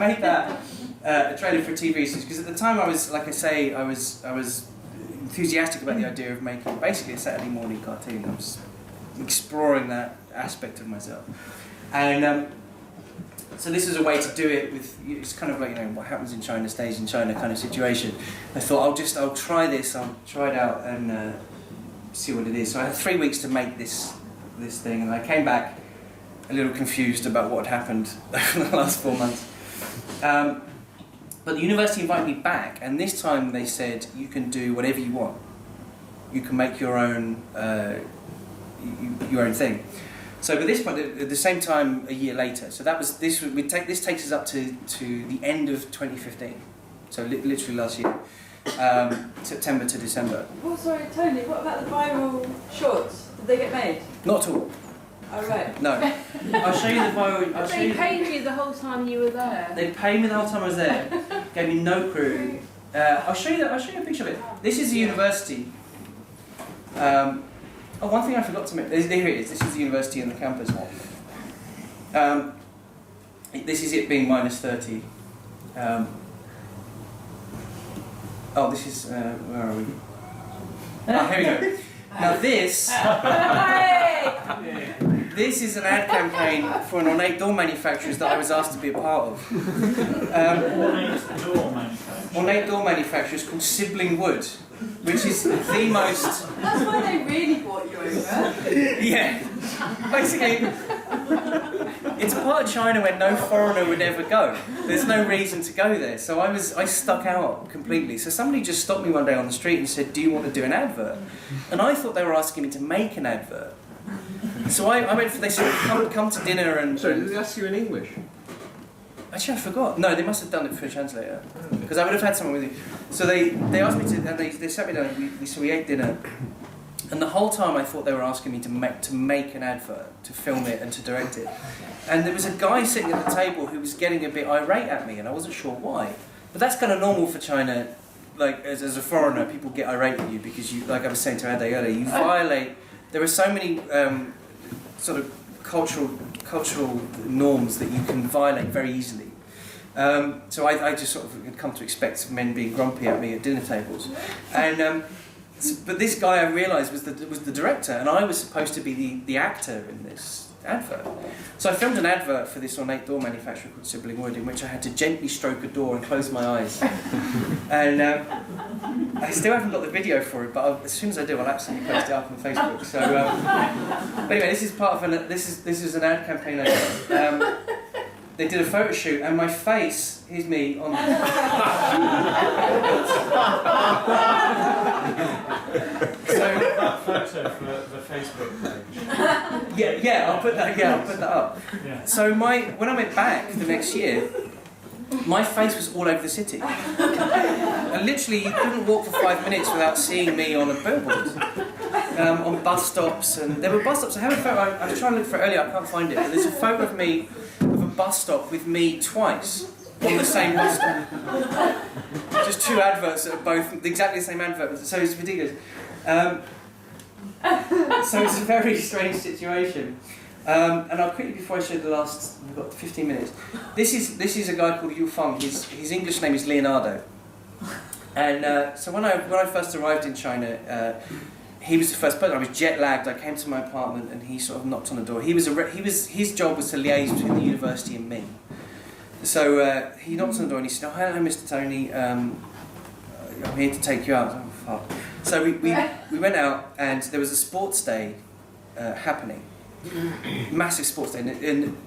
made that a trailer for a TV series because at the time I was, like I say, I was enthusiastic about the idea of making basically a Saturday morning cartoon. I was exploring that aspect of myself, and so this was a way to do it with. It's kind of like, you know, what happens in China stays in China kind of situation. I thought I'll try this. I'll try it out and see what it is. So I had 3 weeks to make this thing, and I came back a little confused about what had happened over the last 4 months. But the university invited me back, and this time they said you can do whatever you want. You can make your own thing. So, but this point, at the same time, a year later. So that was this. This takes us up to the end of 2015. So literally last year, September to December. Oh, sorry, Tony. What about the viral shorts? Did they get made? Not at all. Oh, right. No. I'll show you the viral. They paid you the whole time you were there. They paid me the whole time I was there. Gave me no crew. I'll show you a picture of it. This is the university. One thing I forgot to mention. Here it is. This is the university and the campus. This is it being -30. This is where are we? Here we go. Now this. This is an ad campaign for an ornate door manufacturer that I was asked to be a part of. Ornate door manufacturers called Sibling Wood, which is the most... That's why they really brought you over. Yeah. Basically, it's a part of China where no foreigner would ever go. There's no reason to go there. So I stuck out completely. So somebody just stopped me one day on the street and said, "Do you want to do an advert?" And I thought they were asking me to make an advert. So I went for, they said, come to dinner and... Sorry, did they ask you in English? Actually, I forgot. No, they must have done it for a translator. Because I would have had someone with you. So they asked me to, and they sat me down, and we ate dinner. And the whole time I thought they were asking me to make an advert, to film it and to direct it. And there was a guy sitting at the table who was getting a bit irate at me, and I wasn't sure why. But that's kind of normal for China. Like, as a foreigner, people get irate at you because you, like I was saying to Ade earlier, you violate... There are so many sort of cultural norms that you can violate very easily. So I just sort of had come to expect men being grumpy at me at dinner tables. And but this guy I realised was the director, and I was supposed to be the actor in this advert. So I filmed an advert for this ornate door manufacturer called Sibling Wood, in which I had to gently stroke a door and close my eyes. And I still haven't got the video for it, but as soon as I do, I'll absolutely post it up on Facebook. So, but anyway, this is part of this is an ad campaign I did. They did a photo shoot, and my face, here's me on. So that photo for the Facebook page. Yeah, I'll put that up. Yeah. So when I went back the next year, my face was all over the city. And literally, you couldn't walk for 5 minutes without seeing me on a billboard. On bus stops, and there were bus stops. I have a photo. I was trying to look for it earlier. I can't find it. But there's a photo of me of a bus stop with me twice on the same bus stop. Just two adverts that are both exactly the same advert. So it's ridiculous. So it's a very strange situation. And I'll quickly, before I show the last, we've got 15 minutes. This is a guy called Yu Feng. His English name is Leonardo. And so when I first arrived in China, he was the first person. I was jet lagged. I came to my apartment and he sort of knocked on the door. His job was to liaise between the university and me. So he knocked on the door and he said, "Oh, hello, Mr. Tony. I'm here to take you out." Oh, fuck. So we went out and there was a sports day happening. Massive sports day. And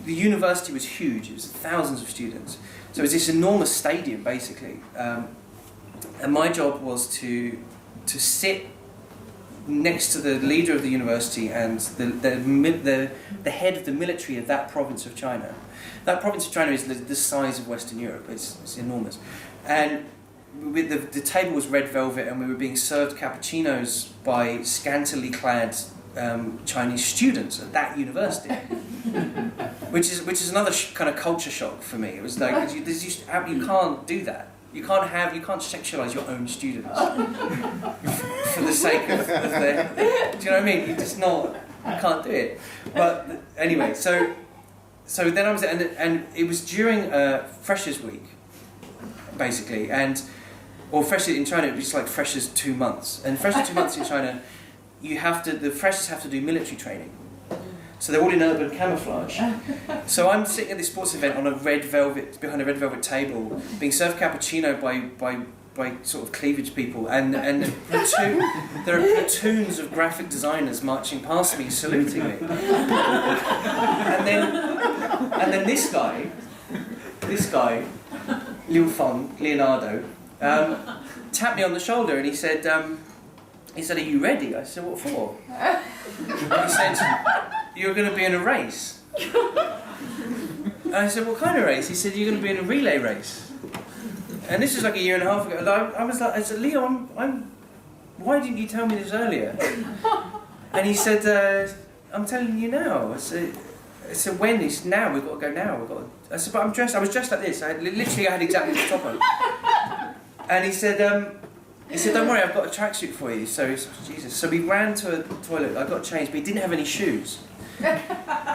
the university was huge. It was thousands of students. So it was this enormous stadium, basically. And my job was to sit next to the leader of the university and the head of the military of that province of China. That province of China is the size of Western Europe. It's enormous. And the table was red velvet, and we were being served cappuccinos by scantily clad Chinese students at that university, which is another kind of culture shock for me. It was like you can't do that. You can't sexualise your own students for the sake of their. Do you know what I mean? You can't do it. But anyway, so so then I was, and it was during Freshers Week, basically, or Freshers in China, it was like Freshers 2 months. And Freshers 2 months in China, the freshers have to do military training. So they're all in urban camouflage. So I'm sitting at this sports event on behind a red velvet table, being served cappuccino by sort of cleavage people, and there are platoons of graphic designers marching past me, saluting me. And then this guy, Leonardo, tapped me on the shoulder and he said, "Are you ready?" I said, "What for?" He said, "You're going to be in a race." And I said, "What kind of race?" He said, "You're going to be in a relay race." And this was like a year and a half ago. I said, "Leo, why didn't you tell me this earlier?" And he said, "I'm telling you now." I said, "When?" He said, "Now, we've got to go now. I said, "But I was dressed like this. I had exactly the top on." And he said, "Don't worry, I've got a tracksuit for you." So he said, Jesus. So we ran to a toilet. I got changed, but he didn't have any shoes.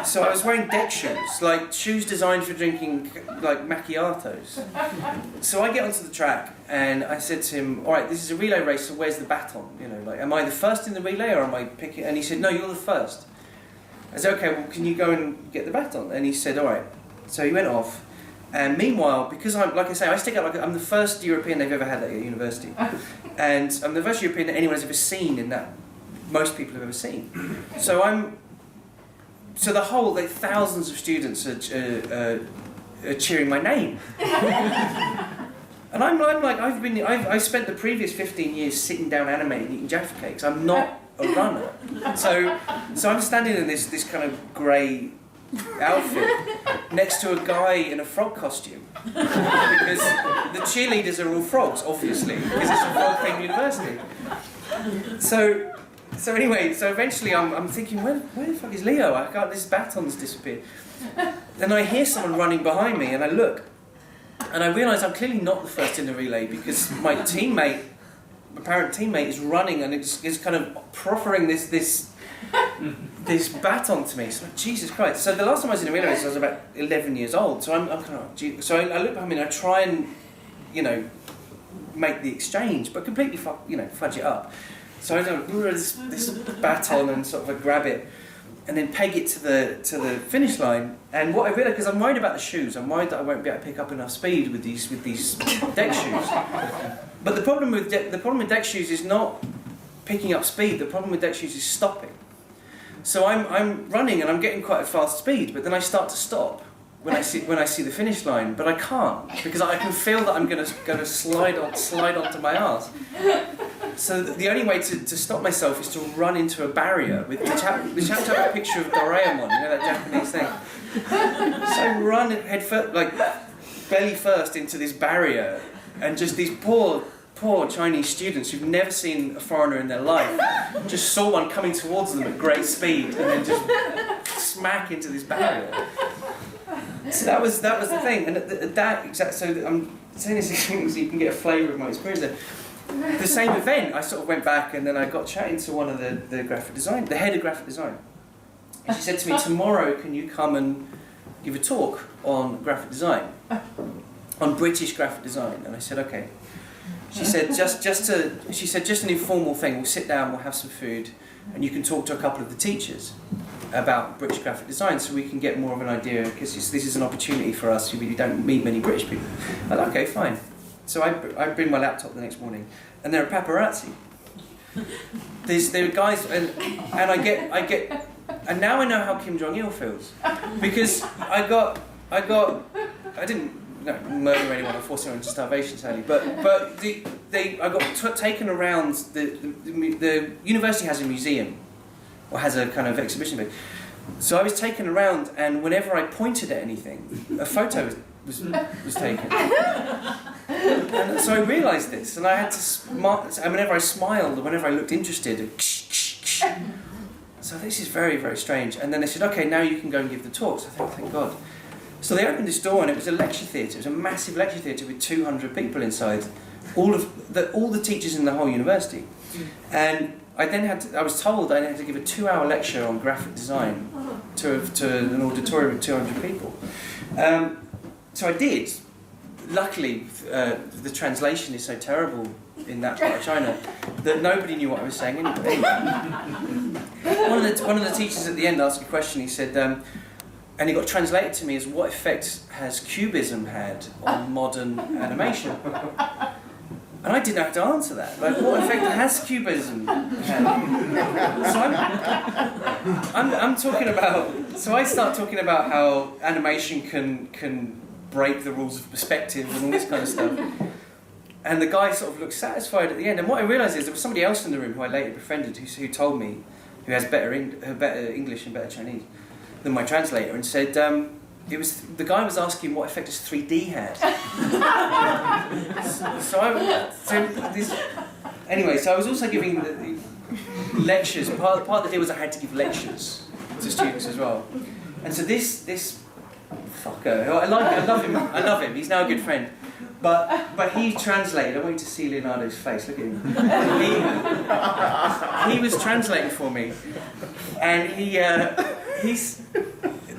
So I was wearing deck shoes, like shoes designed for drinking like macchiatos. So I get onto the track and I said to him, "All right, this is a relay race, so where's the baton? Am I the first in the relay or am I picking?" And he said, "No, you're the first." I said, "Okay, well, can you go and get the baton?" And he said, "All right." So he went off. And meanwhile, because I stick out I'm the first European they've ever had at university, and I'm the first European that anyone has ever seen in that most people have ever seen. So the whole thousands of students are cheering my name, and I'm like I've spent the previous 15 years sitting down animating, eating Jaffa cakes. I'm not a runner, so I'm standing in this kind of grey outfit next to a guy in a frog costume because the cheerleaders are all frogs, obviously, because it's a frog-themed university. So eventually I'm thinking, where the fuck is Leo? This baton's disappeared. Then I hear someone running behind me and I look and I realise I'm clearly not the first in the relay because my apparent teammate is running and is kind of proffering this baton to me. So like, Jesus Christ. So the last time I was in a relay race, I was about 11 years old. So I'm kind of, so I look behind me and I try and, make the exchange, but completely fudge it up. So I do this baton and sort of I grab it and then peg it to the finish line. And what I realised, because I'm worried about the shoes, I'm worried that I won't be able to pick up enough speed with these deck shoes. But the problem with deck shoes is not picking up speed. The problem with deck shoes is stopping. So I'm running and I'm getting quite a fast speed, but then I start to stop when I see the finish line, but I can't because I can feel that I'm going to slide onto my arse. So the only way to stop myself is to run into a barrier with the chap took a picture of Doraemon, that Japanese thing. So I run belly first into this barrier, and just these poor Chinese students who've never seen a foreigner in their life just saw one coming towards them at great speed and then just smack into this barrier. So that was the thing, and so I'm saying this so you can get a flavour of my experience there. The same event, I sort of went back and then I got chatting to one of the graphic design, the head of graphic design. And she said to me, "Tomorrow can you come and give a talk on graphic design, on British graphic design?" And I said, "Okay." She said, just an informal thing. We'll sit down, we'll have some food, and you can talk to a couple of the teachers about British graphic design, so we can get more of an idea. Because this is an opportunity for us. We don't meet many British people. I said, "Okay, fine." So I bring my laptop the next morning, and there are paparazzi. There are guys, and I get, and now I know how Kim Jong-il feels, because I didn't. No, murder anyone or force anyone into starvation, sadly. But I got taken around. The university has a museum, or has a kind of exhibition bit. So I was taken around, and whenever I pointed at anything, a photo was taken. And so I realised this, and I had to smile. And whenever I smiled, or whenever I looked interested, so this is very, very strange. And then they said, "Okay, now you can go and give the talk." So I thought, thank God. So they opened this door and it was a lecture theatre. It was a massive lecture theatre with 200 people inside, all the teachers in the whole university. And I was told I had to give a 2-hour lecture on graphic design to an auditorium of 200 people. So I did. Luckily, the translation is so terrible in that part of China that nobody knew what I was saying anyway. One of the teachers at the end asked a question. He said, and it got translated to me as, "What effect has Cubism had on modern animation?" And I didn't know how to answer that. Like, what effect has Cubism had? So I'm talking about. So I start talking about how animation can break the rules of perspective and all this kind of stuff. And the guy sort of looked satisfied at the end. And what I realised is there was somebody else in the room who I later befriended who told me, who has better English and better Chinese than my translator, and said the guy was asking what effect does 3D had. So I was also giving the lectures. Part of the deal was I had to give lectures to students as well. And so this fucker, who I love him. He's now a good friend. But he translated. I want you to see Leonardo's face. Look at him. He was translating for me, and he's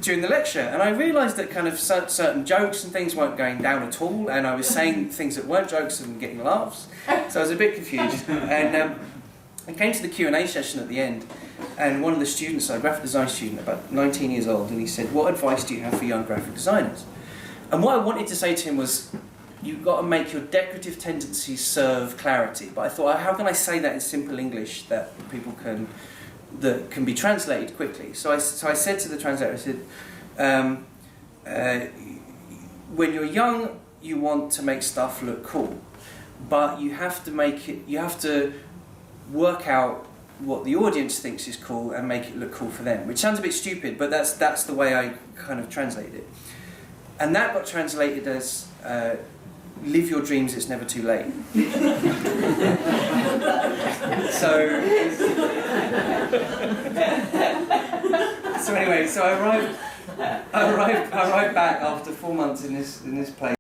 during the lecture, and I realised that kind of certain jokes and things weren't going down at all, and I was saying things that weren't jokes and getting laughs. So I was a bit confused, and I came to the Q&A session at the end, and one of the students, a graphic design student, about 19 years old, and he said, "What advice do you have for young graphic designers?" And what I wanted to say to him was, you've got to make your decorative tendencies serve clarity. But I thought, how can I say that in simple English that can be translated quickly? So I said to the translator, I said, when you're young, you want to make stuff look cool, but you have to work out what the audience thinks is cool and make it look cool for them. Which sounds a bit stupid, but that's the way I kind of translated it. And that got translated as, live your dreams, it's never too late. So anyway, so I arrived back after 4 months in this place.